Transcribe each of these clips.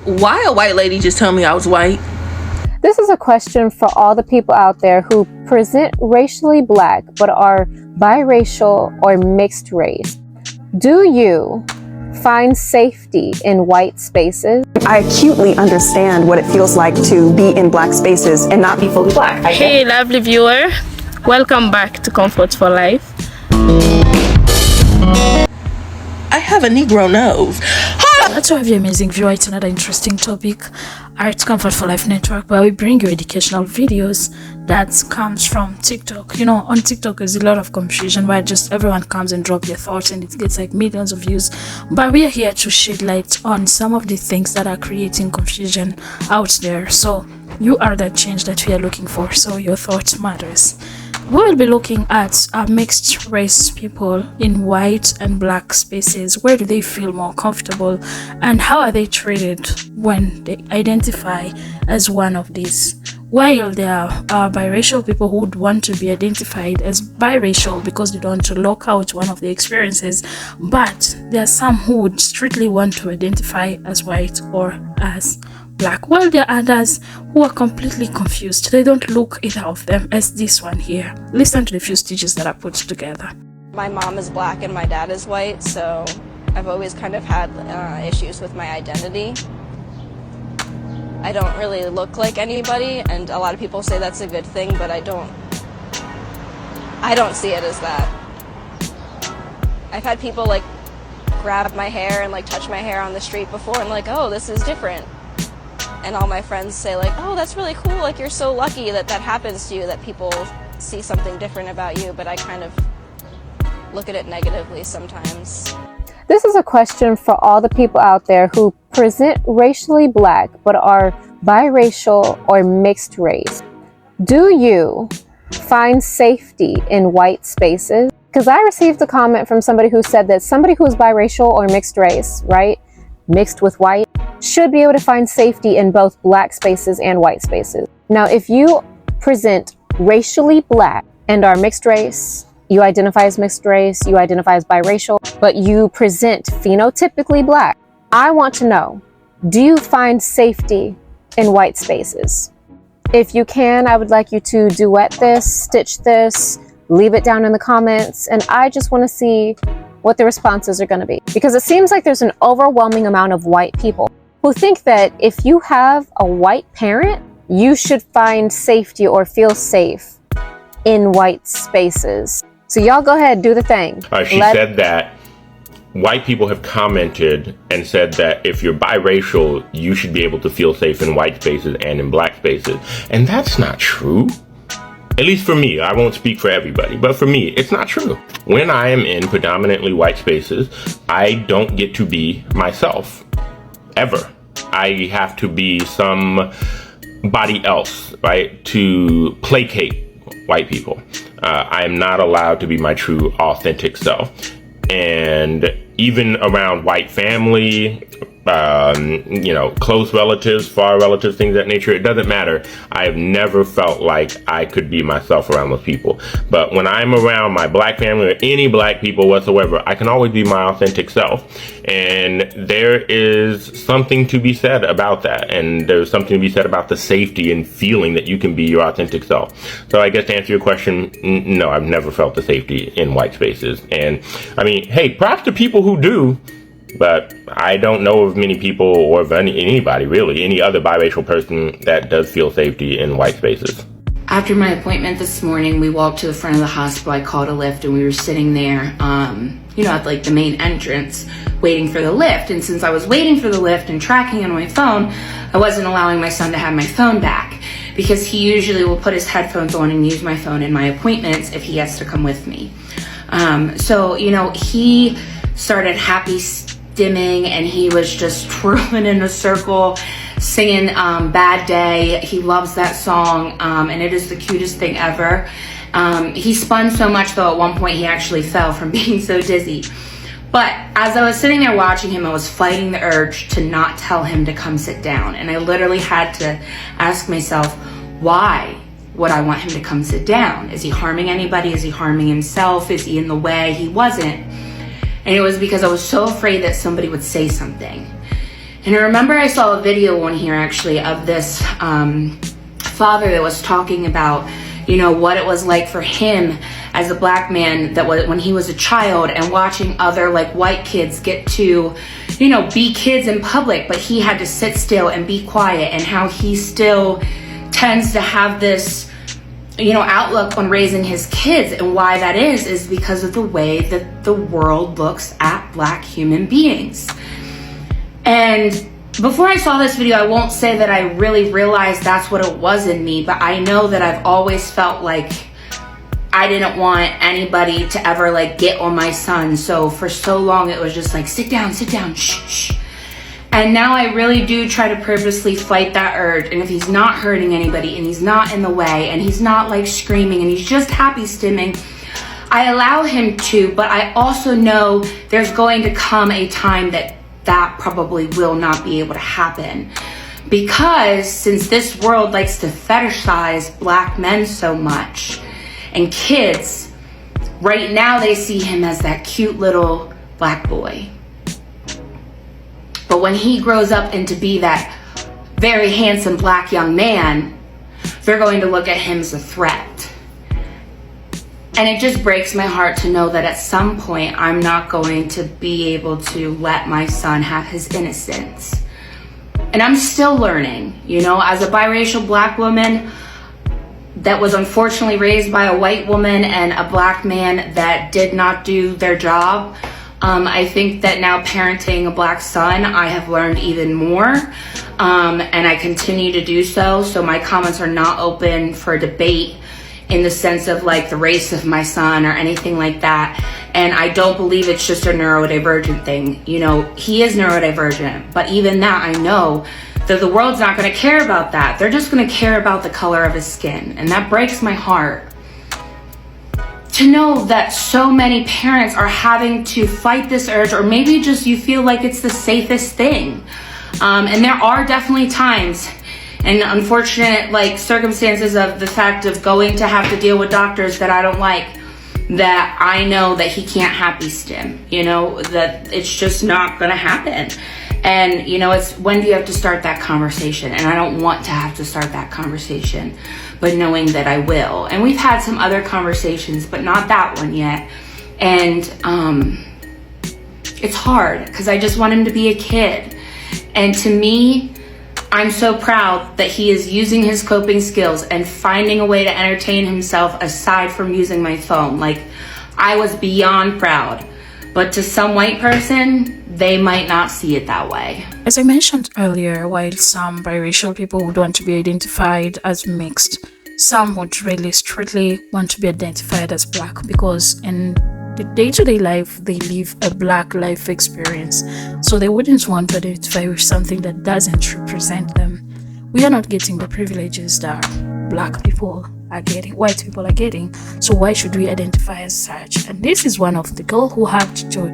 Why a white lady just tell me I was white? This is a question for all the people out there who present racially black but are biracial or mixed race. Do you find safety in white spaces? I acutely understand what it feels like to be in black spaces and not be fully black. Hey, lovely viewer. Welcome back to Comfort for Life. I have a Negro nose. That's why you amazing viewer. It's another interesting topic. Art Comfort for Life Network, where we bring you educational videos that comes from TikTok. You know, on TikTok there's a lot of confusion where just everyone comes and drop their thoughts and it gets like millions of views. But we are here to shed light on some of the things that are creating confusion out there. So you are that change that we are looking for. So your thought matters. We will be looking at mixed race people in white and black spaces. Where do they feel more comfortable and how are they treated when they identify as one of these? While there are biracial people who would want to be identified as biracial because they don't want to lock out one of the experiences, but there are some who would strictly want to identify as white or as black, while there are others who are completely confused. They don't look either of them as this one here. Listen to the few stitches that are put together. My mom is black and my dad is white, so I've always kind of had issues with my identity. I don't really look like anybody, and a lot of people say that's a good thing, but I don't see it as that. I've had people like grab my hair and like touch my hair on the street before and like, oh, this is different. And all my friends say like, oh, that's really cool, like you're so lucky that that happens to you, that people see something different about you, but I kind of look at it negatively sometimes. This is a question for all the people out there who present racially black but are biracial or mixed race. Do you find safety in white spaces? Because I received a comment from somebody who said that somebody who is biracial or mixed race, right, mixed with white, should be able to find safety in both black spaces and white spaces. Now, if you present racially black and are mixed race, you identify as mixed race, you identify as biracial, but you present phenotypically black, I want to know, do you find safety in white spaces? If you can, I would like you to duet this, stitch this, leave it down in the comments, and I just want to see what the responses are going to be. Because it seems like there's an overwhelming amount of white people who think that if you have a white parent, you should find safety or feel safe in white spaces. So y'all go ahead, do the thing. She said that white people have commented and said that if you're biracial, you should be able to feel safe in white spaces and in black spaces. And that's not true. At least for me. I won't speak for everybody, but for me, it's not true. When I am in predominantly white spaces, I don't get to be myself. Ever. I have to be somebody else, right, to placate white people. I am not allowed to be my true, authentic self. And even around white family, close relatives, far relatives, things of that nature, it doesn't matter. I've never felt like I could be myself around those people. But when I'm around my black family or any black people whatsoever, I can always be my authentic self. And there is something to be said about that. And there's something to be said about the safety and feeling that you can be your authentic self. So I guess to answer your question, no, I've never felt the safety in white spaces. And I mean, hey, props to people who do. But I don't know of many people or of anybody really, any other biracial person that does feel safety in white spaces. After my appointment this morning, we walked to the front of the hospital. I called a lift and we were sitting there, at like the main entrance waiting for the lift. And since I was waiting for the lift and tracking on my phone, I wasn't allowing my son to have my phone back because he usually will put his headphones on and use my phone in my appointments if he has to come with me. He started happy stimming and he was just twirling in a circle singing Bad Day. He loves that song and it is the cutest thing ever. He spun so much though at one point he actually fell from being so dizzy. But as I was sitting there watching him, I was fighting the urge to not tell him to come sit down. And I literally had to ask myself, why would I want him to come sit down? Is he harming anybody? Is he harming himself? Is he in the way? He wasn't. And it was because I was so afraid that somebody would say something. And I remember I saw a video on here actually of this father that was talking about, you know, what it was like for him as a black man that was when he was a child, and watching other like white kids get to, you know, be kids in public, but he had to sit still and be quiet, and how he still tends to have this, you know, outlook on raising his kids. And why that is because of the way that the world looks at black human beings. And before I saw this video, I won't say that I really realized that's what it was in me, but I know that I've always felt like I didn't want anybody to ever like get on my son. So for so long it was just like, sit down, shh, shh. And now I really do try to purposely fight that urge. And if he's not hurting anybody, and he's not in the way, and he's not like screaming, and he's just happy stimming, I allow him to. But I also know there's going to come a time that probably will not be able to happen. Because since this world likes to fetishize black men so much, and kids, right now they see him as that cute little black boy. But when he grows up and to be that very handsome black young man, they're going to look at him as a threat. And it just breaks my heart to know that at some point I'm not going to be able to let my son have his innocence. And I'm still learning, you know, as a biracial black woman that was unfortunately raised by a white woman and a black man that did not do their job. I think that now parenting a black son, I have learned even more, and I continue to do so. So my comments are not open for debate in the sense of like the race of my son or anything like that. And I don't believe it's just a neurodivergent thing. You know, he is neurodivergent, but even that I know that the world's not going to care about that. They're just going to care about the color of his skin. And that breaks my heart to know that so many parents are having to fight this urge, or maybe just you feel like it's the safest thing. And there are definitely times and unfortunate like circumstances of the fact of going to have to deal with doctors that I don't like, that I know that he can't happy stim, you know, that it's just not going to happen. And, you know, it's when do you have to start that conversation? And I don't want to have to start that conversation, but knowing that I will. And we've had some other conversations, but not that one yet. And it's hard because I just want him to be a kid. And to me, I'm so proud that he is using his coping skills and finding a way to entertain himself aside from using my phone. Like, I was beyond proud. But to some white person, they might not see it that way. As I mentioned earlier, while some biracial people would want to be identified as mixed, some would really strictly want to be identified as black, because in the day-to-day life, they live a black life experience. So they wouldn't want to identify with something that doesn't represent them. We are not getting the privileges that black people are getting, white people are getting. So why should we identify as such? And this is one of the girl who had to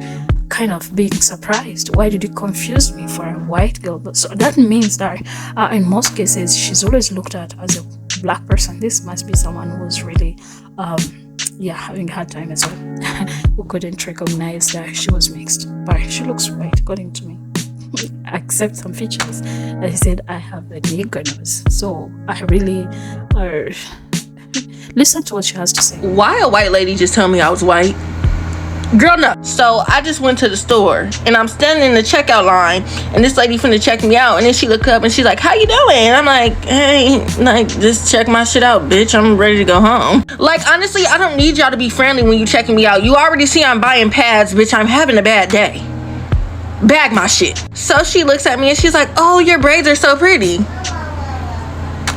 kind of being surprised. Why did you confuse me for a white girl? But so that means that in most cases, she's always looked at as a black person. This must be someone who was really having a hard time as well, who couldn't recognize that she was mixed. But she looks white, according to me, except some features. I said I have a nigger nose, so I really listen to what she has to say. Why a white lady just told me I was white? Girl, no. So I just went to the store and I'm standing in the checkout line, and this lady finna check me out, and then she look up and she's like, how you doing? And I'm like, hey, like, just check my shit out, bitch. I'm ready to go home. Like, honestly, I don't need y'all to be friendly when you checking me out. You already see I'm buying pads, bitch. I'm having a bad day. Bag my shit. So she looks at me and she's like, oh, your braids are so pretty.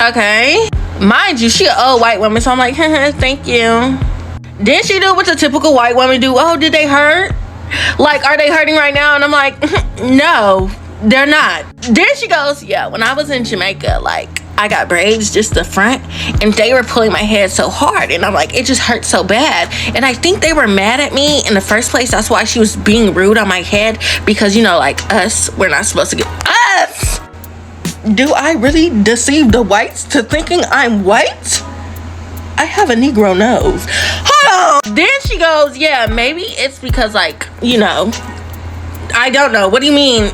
Okay. Mind you, she an old white woman, so I'm like, thank you. Then she do what the typical white woman do. Oh, did they hurt? Like, are they hurting right now? And I'm like, no, they're not. Then she goes, yeah, when I was in Jamaica, like, I got braids just the front, and they were pulling my head so hard, and I'm like, it just hurt so bad. And I think they were mad at me in the first place. That's why she was being rude on my head, because, you know, like, us, we're not supposed to get us. Do I really deceive the whites to thinking I'm white? I have a Negro nose. Hold on. Then she goes, yeah, maybe it's because, like, you know, I don't know. What do you mean?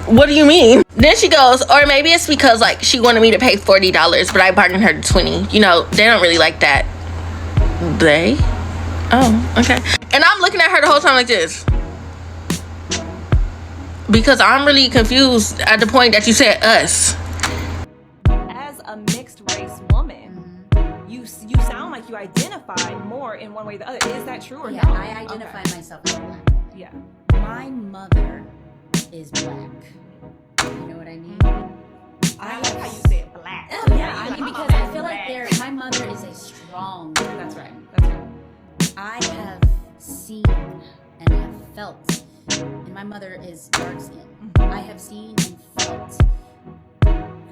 What do you mean? Then she goes, or maybe it's because like she wanted me to pay $40, but I bargained her to 20. You know, they don't really like that. They? Oh, okay. And I'm looking at her the whole time like this. Because I'm really confused at the point that you said us. As a mixed race woman, you sound like you identify more in one way or the other. Is that true or yeah, no? I identify myself as a black woman. Yeah. My mother is black. You know what I mean? I like how you say it, black. Oh, yeah, I mean, because I feel like my mother is a strong woman. That's right. That's right. I have seen and have felt, and my mother is dark skinned. I have seen and felt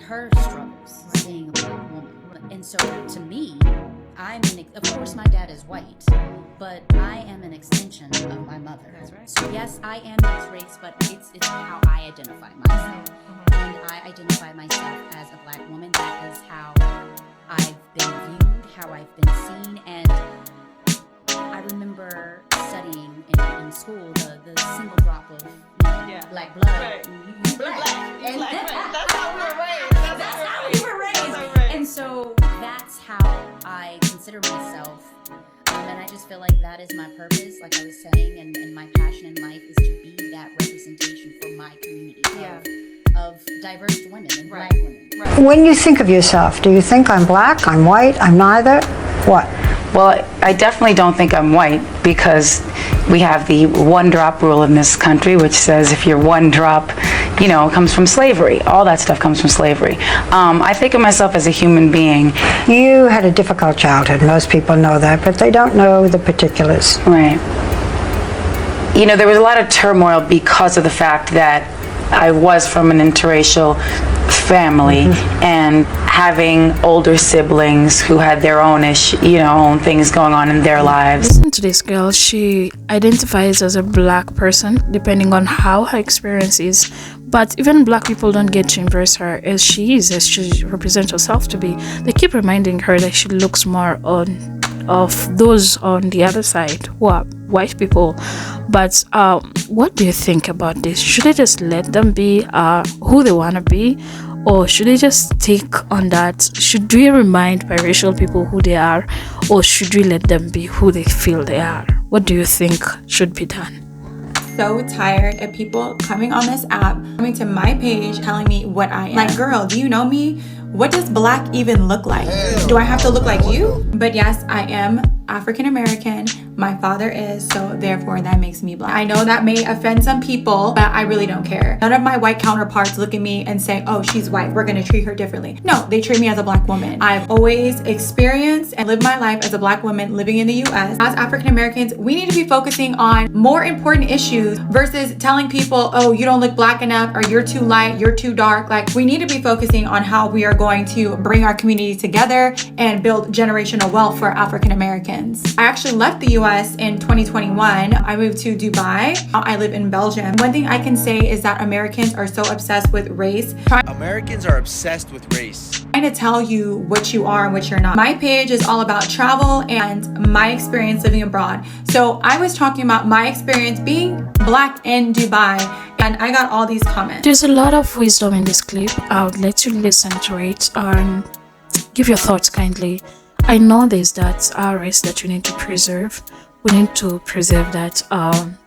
her struggles being a black woman. And so to me, of course my dad is white, but I am an extension of my mother. That's right. So yes, I am mixed race, but it's how I identify myself. And I identify myself as a black woman. That is how I've been viewed, how I've been seen, and I remember studying in school the single drop of black blood. Right. You black. And that's how we were raised. That's how we were raised. And so that's how I consider myself. And I just feel like that is my purpose, like I was saying, and my passion in life is to be that representation for my community of diverse women and black women. Right. When you think of yourself, do you think I'm black, I'm white, I'm neither? What? Well, I definitely don't think I'm white because we have the one drop rule in this country, which says if you're one drop, you know, it comes from slavery. All that stuff comes from slavery. I think of myself as a human being. You had a difficult childhood. Most people know that, but they don't know the particulars. Right. You know, there was a lot of turmoil because of the fact that I was from an interracial family and having older siblings who had their own own things going on in their lives. Listen to this girl. She identifies as a black person depending on how her experience is. But even black people don't get to embrace her as she is, as she represents herself to be. They keep reminding her that she looks more of those on the other side who are white people. But what do you think about this? Should they just let them be who they want to be, or should they just take on that? Should we remind biracial people who they are, or should we let them be who they feel they are? What do you think should be done? So tired of people coming on this app, coming to my page, telling me what I am. Like, girl, do you know me? What does black even look like? Do I have to look like you? But yes, I am African American. My father is, so therefore that makes me black. I know that may offend some people, but I really don't care. None of my white counterparts look at me and say, oh, she's white, we're gonna treat her differently. No, they treat me as a black woman. I've always experienced and lived my life as a black woman living in the US. As African Americans, we need to be focusing on more important issues versus telling people, oh, you don't look black enough, or you're too light, you're too dark. Like, we need to be focusing on how we are going to bring our community together and build generational wealth for African Americans. I actually left the US in 2021. I moved to Dubai. I live in Belgium. One thing I can say is that Americans are so obsessed with race. Americans are obsessed with race. Trying to tell you what you are and what you're not. My page is all about travel and my experience living abroad. So I was talking about my experience being black in Dubai, and I got all these comments. There's a lot of wisdom in this clip. I would let you listen to it and give your thoughts kindly. I know there's that race that you need to preserve. We need to preserve that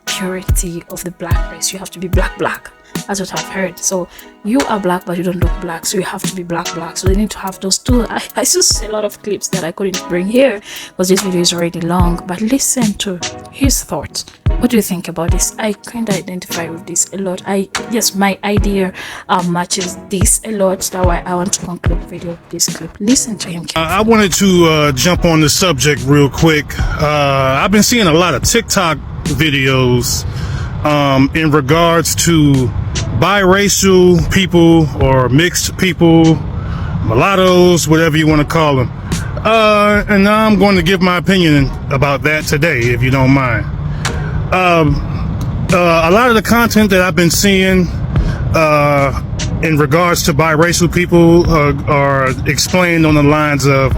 purity of the black race. You have to be black. That's what I've heard. So you are black, but you don't look black, so you have to be black. So they need to have those two. I see a lot of clips that I couldn't bring here because this video is already long, but listen to his thoughts. What do you think about this? I kind of identify with this a lot. Yes, my idea matches this a lot. That's why I want to conclude the video with this clip. Listen to him. I wanted to jump on the subject real quick. I've been seeing a lot of TikTok videos in regards to biracial people or mixed people, mulattoes, whatever you want to call them. And now I'm going to give my opinion about that today, if you don't mind. A lot of the content that I've been seeing in regards to biracial people are explained on the lines of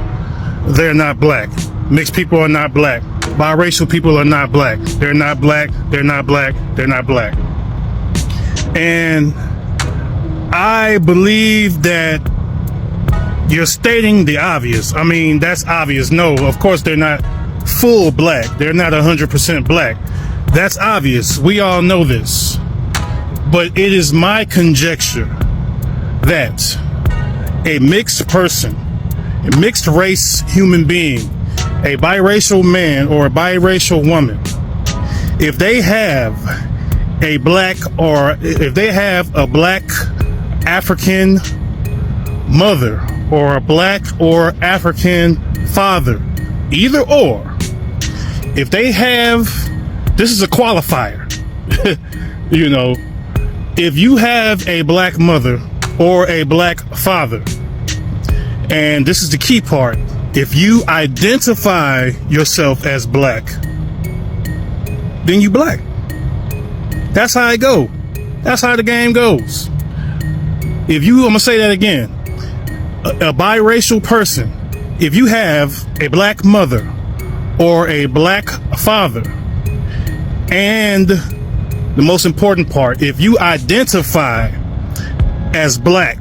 they're not black. Mixed people are not black. Biracial people are not black. They're not black. They're not black. They're not black. And I believe that you're stating the obvious. I mean, that's obvious. No, of course they're not full black. They're not 100% black. That's obvious. We all know this. But it is my conjecture that a mixed person, a mixed race human being, a biracial man or a biracial woman, if they have a black African mother or a black or African father, either or, if they have, this is a qualifier, you know, if you have a black mother or a black father, and this is the key part, if you identify yourself as black, then you black. That's how it go. That's how the game goes. I'm gonna say that again. A biracial person, if you have a black mother or a black father, and the most important part, if you identify as black,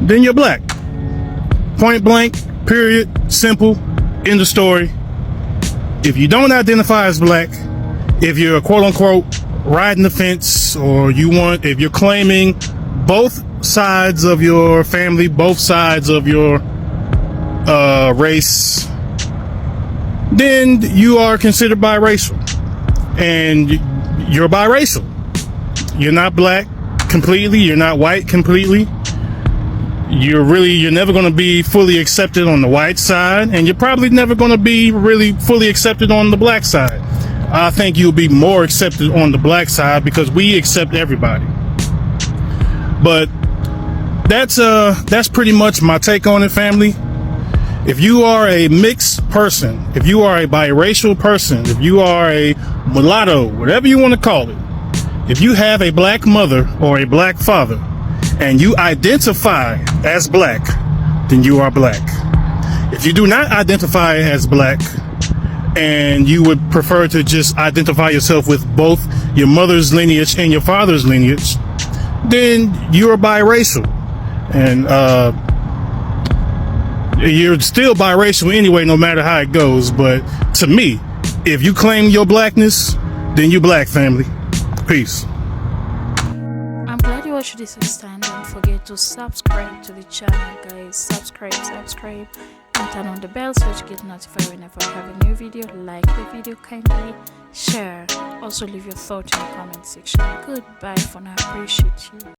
then you're black. Point blank, period, simple, end of story. If you don't identify as black, if you're quote unquote riding the fence, or if you're claiming both sides of your family, both sides of your race, then you are considered biracial. And you're biracial. You're not black completely, you're not white completely. You're never going to be fully accepted on the white side, and you're probably never going to be really fully accepted on the black side. I think you'll be more accepted on the black side because we accept everybody. But that's pretty much my take on it, family. If you are a mixed person, if you are a biracial person, if you are a mulatto, whatever you want to call it, if you have a black mother or a black father and you identify as black, then you are black. If you do not identify as black and you would prefer to just identify yourself with both your mother's lineage and your father's lineage, then you're biracial. And you're still biracial anyway, no matter how it goes. But to me, if you claim your blackness, then you black, family. Peace. I'm glad you watched this this time. Don't forget to subscribe to the channel, guys. Subscribe, and turn on the bell so you get notified whenever I have a new video. Like the video kindly, share. Also leave your thoughts in the comment section. Goodbye for now. Appreciate you.